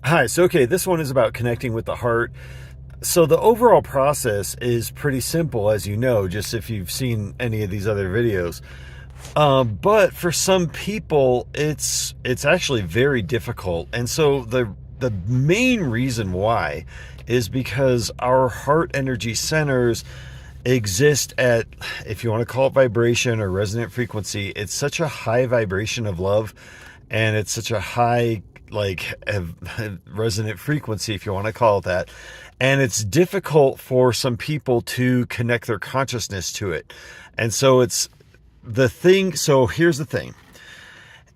Hi, so okay, this one is about connecting with the heart. So the overall process is pretty simple, as you know, just if you've seen any of these other videos. But for some people, it's actually very difficult, and so the main reason why is because our heart energy centers exist at, if you want to call it vibration or resonant frequency, it's such a high vibration of love, and it's such a high like resonant frequency, if you want to call it that, and it's difficult for some people to connect their consciousness to it. And so it's the thing. So here's the thing: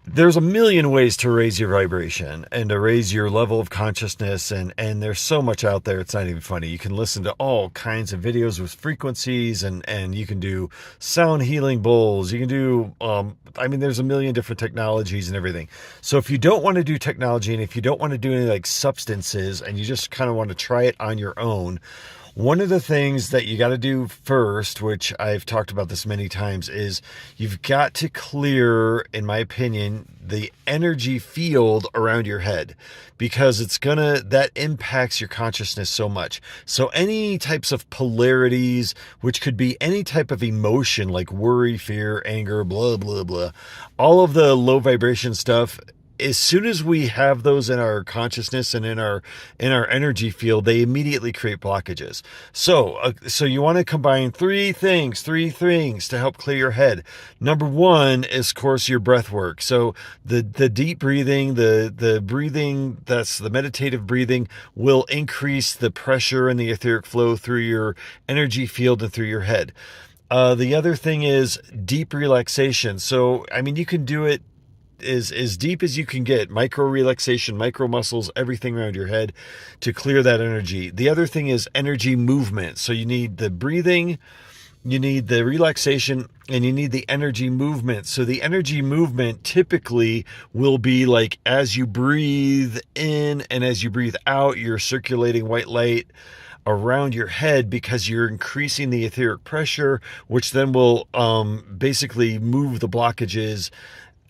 there's a million ways to raise your vibration and to raise your level of consciousness, and there's so much out there, it's not even funny. You can listen to all kinds of videos with frequencies, and you can do sound healing bowls. You can do there's a million different technologies and everything. So if you don't want to do technology, and if you don't want to do any like substances, and you just kind of want to try it on your own, one of the things that you got to do first, which I've talked about this many times, is you've got to clear, in my opinion, the energy field around your head, because that impacts your consciousness so much. So any types of polarities, which could be any type of emotion like worry, fear, anger, blah, blah, blah, all of the low vibration stuff, as soon as we have those in our consciousness and in our energy field, they immediately create blockages. So you want to combine three things to help clear your head. Number one is, of course, your breath work. So the deep breathing, the breathing, that's the meditative breathing, will increase the pressure and the etheric flow through your energy field and through your head. The other thing is deep relaxation. So, you can do it as deep as you can get, micro relaxation, micro muscles, everything around your head to clear that energy. The other thing is energy movement. So you need the breathing, you need the relaxation, and you need the energy movement. So the energy movement typically will be like, as you breathe in and as you breathe out, you're circulating white light around your head, because you're increasing the etheric pressure, which then will basically move the blockages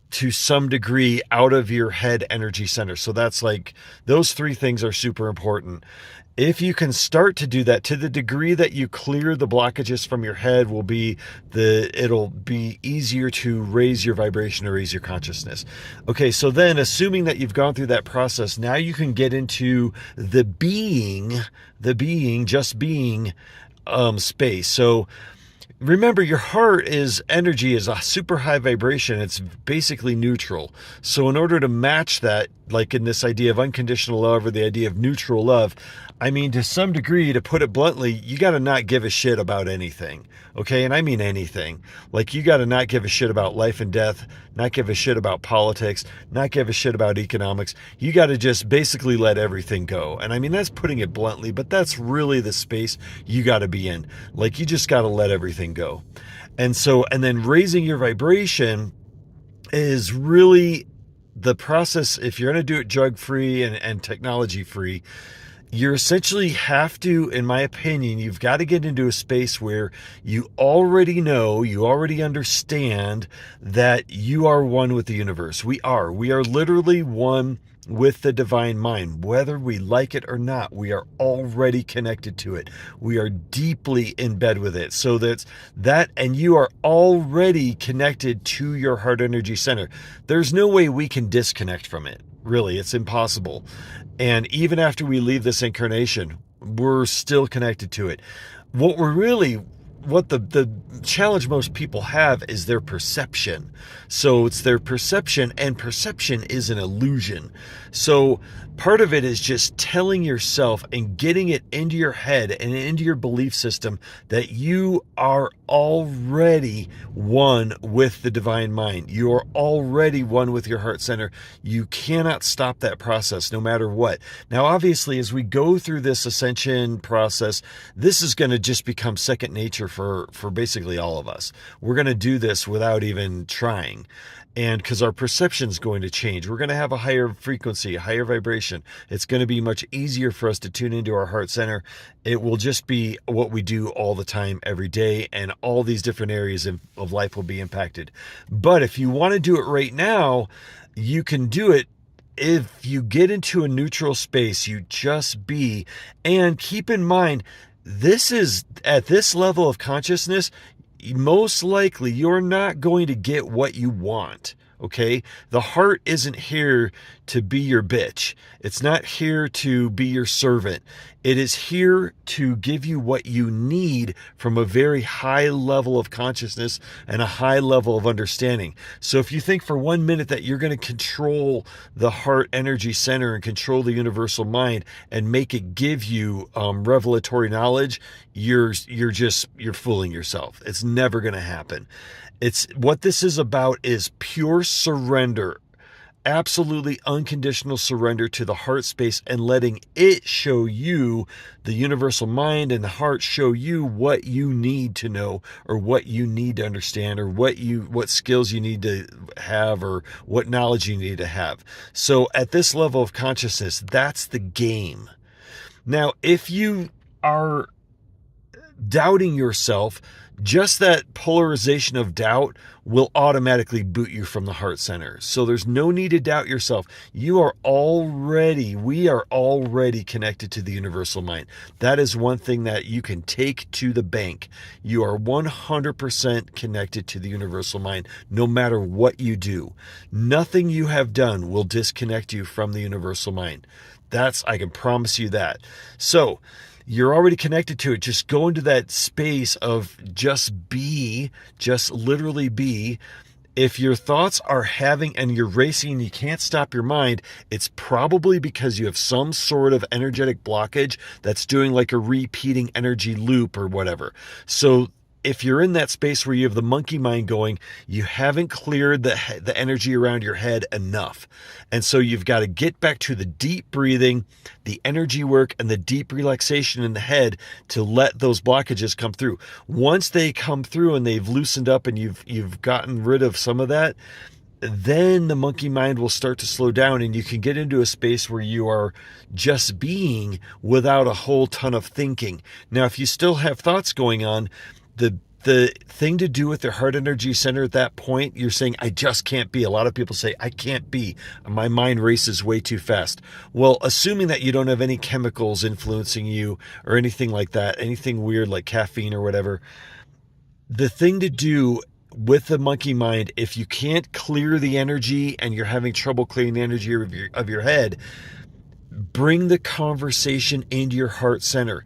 to some degree out of your head energy center. So that's like, those three things are super important. If you can start to do that to the degree that you clear the blockages from your head, it'll be easier to raise your vibration or raise your consciousness. Okay, so then assuming that you've gone through that process, now you can get into the just being space. So remember, your heart is energy, is a super high vibration. It's basically neutral. So in order to match that, like in this idea of unconditional love or the idea of neutral love, to some degree, to put it bluntly, you got to not give a shit about anything. Okay. And I mean anything. Like, you got to not give a shit about life and death, not give a shit about politics, not give a shit about economics. You got to just basically let everything go. And that's putting it bluntly, but that's really the space you got to be in. Like, you just got to let everything go. And then raising your vibration is really the process. If you're going to do it drug free and technology free, you essentially have to, in my opinion, you've got to get into a space where you already know, you already understand that you are one with the universe. We are literally one with the divine mind. Whether we like it or not, we are already connected to it. We are deeply in bed with it. So and you are already connected to your heart energy center. There's no way we can disconnect from it. Really, it's impossible. And even after we leave this incarnation, we're still connected to it. What the challenge most people have is their perception. So it's their perception, and perception is an illusion. So part of it is just telling yourself and getting it into your head and into your belief system that you are already one with the divine mind. You are already one with your heart center. You cannot stop that process no matter what. Now, obviously, as we go through this ascension process, this is going to just become second nature for basically all of us. We're going to do this without even trying. And because our perception is going to change, we're going to have a higher frequency, a higher vibration. It's going to be much easier for us to tune into our heart center. It will just be what we do all the time, every day, and all these different areas of life will be impacted. But if you want to do it right now, you can do it if you get into a neutral space, you just be. And keep in mind, this is at this level of consciousness, most likely you're not going to get what you want. Okay? The heart isn't here to be your bitch. It's not here to be your servant. It is here to give you what you need from a very high level of consciousness and a high level of understanding. So if you think for 1 minute that you're going to control the heart energy center and control the universal mind and make it give you revelatory knowledge, you're fooling yourself. It's never going to happen. It's what this is about is pure surrender, absolutely unconditional surrender to the heart space and letting it show you, the universal mind and the heart show you what you need to know or what you need to understand or what skills you need to have or what knowledge you need to have. So at this level of consciousness, that's the game. Now, if you are doubting yourself, just that polarization of doubt will automatically boot you from the heart center. So there's no need to doubt yourself. We are already connected to the universal mind. That is one thing that you can take to the bank. You are 100% connected to the universal mind, no matter what you do. Nothing you have done will disconnect you from the universal mind. I can promise you that. So, you're already connected to it. Just go into that space of just literally be. If your thoughts are and you're racing and you can't stop your mind, it's probably because you have some sort of energetic blockage that's doing like a repeating energy loop or whatever. So if you're in that space where you have the monkey mind going, you haven't cleared the energy around your head enough. And so you've got to get back to the deep breathing, the energy work, and the deep relaxation in the head to let those blockages come through. Once they come through and they've loosened up and you've gotten rid of some of that, then the monkey mind will start to slow down and you can get into a space where you are just being without a whole ton of thinking. Now, if you still have thoughts going on, the thing to do with their heart energy center at that point, you're saying, I just can't be. A lot of people say, I can't be. My mind races way too fast. Well, assuming that you don't have any chemicals influencing you or anything like that, anything weird like caffeine or whatever, the thing to do with the monkey mind, if you can't clear the energy and you're having trouble clearing the energy of your head, bring the conversation into your heart center.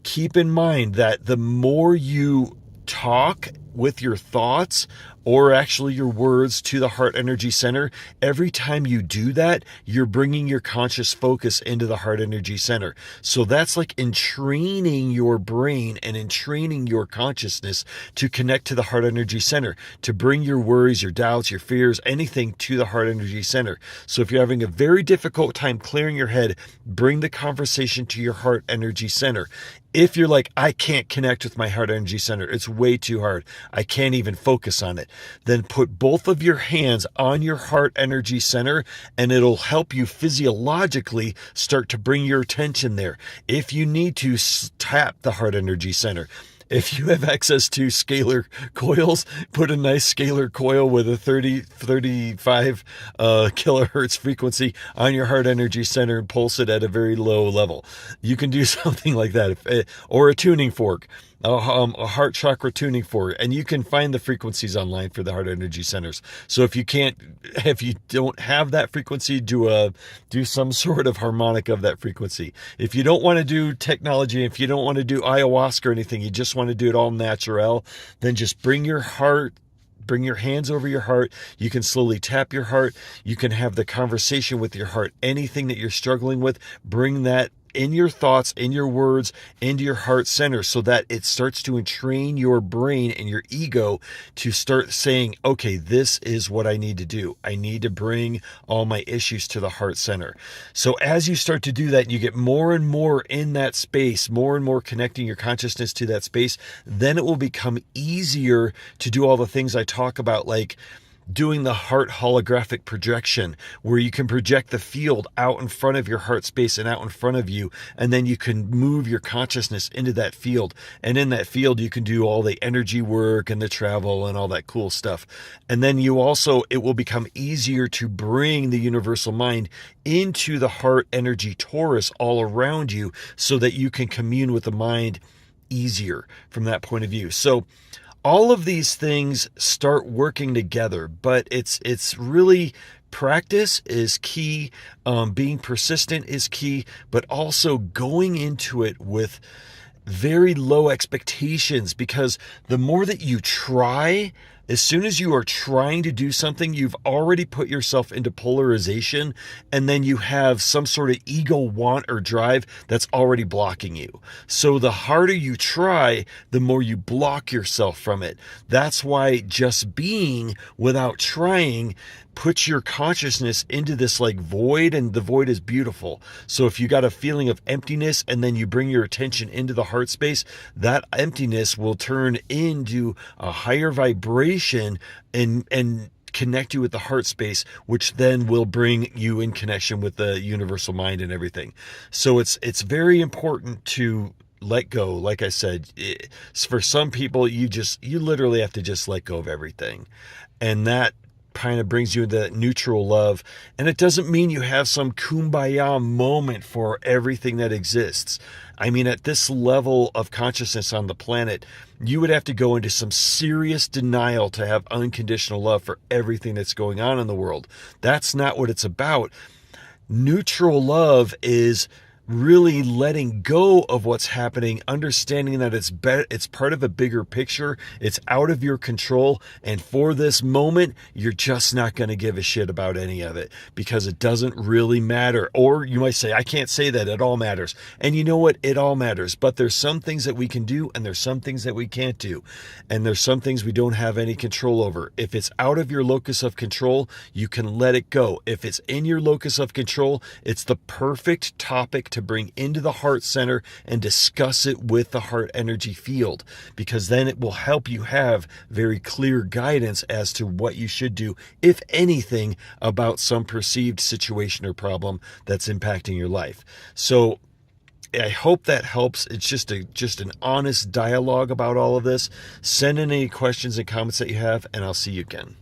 Keep in mind that the more you talk with your thoughts or actually your words to the heart energy center, every time you do that, you're bringing your conscious focus into the heart energy center. So that's like entraining your brain and entraining your consciousness to connect to the heart energy center, to bring your worries, your doubts, your fears, anything to the heart energy center. So if you're having a very difficult time clearing your head, bring the conversation to your heart energy center. If you're like, I can't connect with my heart energy center, it's way too hard, I can't even focus on it, then put both of your hands on your heart energy center and it'll help you physiologically start to bring your attention there. If you need to, tap the heart energy center. If you have access to scalar coils, put a nice scalar coil with a 35 kilohertz frequency on your heart energy center and pulse it at a very low level. You can do something like that, or a tuning fork. A heart chakra tuning fork, and you can find the frequencies online for the heart energy centers. So if you don't have that frequency, do some sort of harmonic of that frequency. If you don't want to do technology, if you don't want to do ayahuasca or anything, you just want to do it all natural, then just bring your hands over your heart. You can slowly tap your heart. You can have the conversation with your heart. Anything that you're struggling with, bring that in your thoughts, in your words, into your heart center so that it starts to entrain your brain and your ego to start saying, okay, this is what I need to do. I need to bring all my issues to the heart center. So as you start to do that, you get more and more in that space, more and more connecting your consciousness to that space, then it will become easier to do all the things I talk about, like doing the heart holographic projection, where you can project the field out in front of your heart space and out in front of you, and then you can move your consciousness into that field. And in that field, you can do all the energy work and the travel and all that cool stuff. And then you also, it will become easier to bring the universal mind into the heart energy torus all around you, so that you can commune with the mind easier from that point of view. So all of these things start working together, but it's really, practice is key. Being persistent is key, but also going into it with very low expectations, because the more that you try, as soon as you are trying to do something, you've already put yourself into polarization, and then you have some sort of ego want or drive that's already blocking you. So the harder you try, the more you block yourself from it. That's why just being without trying puts your consciousness into this like void, and the void is beautiful. So if you got a feeling of emptiness and then you bring your attention into the heart space, that emptiness will turn into a higher vibration and connect you with the heart space, which then will bring you in connection with the universal mind and everything. So it's very important to let go. Like I said, for some people, you literally have to just let go of everything. And that kind of brings you into neutral love. And it doesn't mean you have some kumbaya moment for everything that exists. I mean, at this level of consciousness on the planet, you would have to go into some serious denial to have unconditional love for everything that's going on in the world. That's not what it's about. Neutral love is really letting go of what's happening, understanding that it's part of a bigger picture, it's out of your control, and for this moment, you're just not going to give a shit about any of it, because it doesn't really matter. Or you might say, I can't say that, it all matters. And you know what? It all matters, but there's some things that we can do, and there's some things that we can't do, and there's some things we don't have any control over. If it's out of your locus of control, you can let it go. If it's in your locus of control, it's the perfect topic to bring into the heart center and discuss it with the heart energy field, because then it will help you have very clear guidance as to what you should do, if anything, about some perceived situation or problem that's impacting your life. So I hope that helps. It's just an honest dialogue about all of this. Send in any questions and comments that you have, and I'll see you again.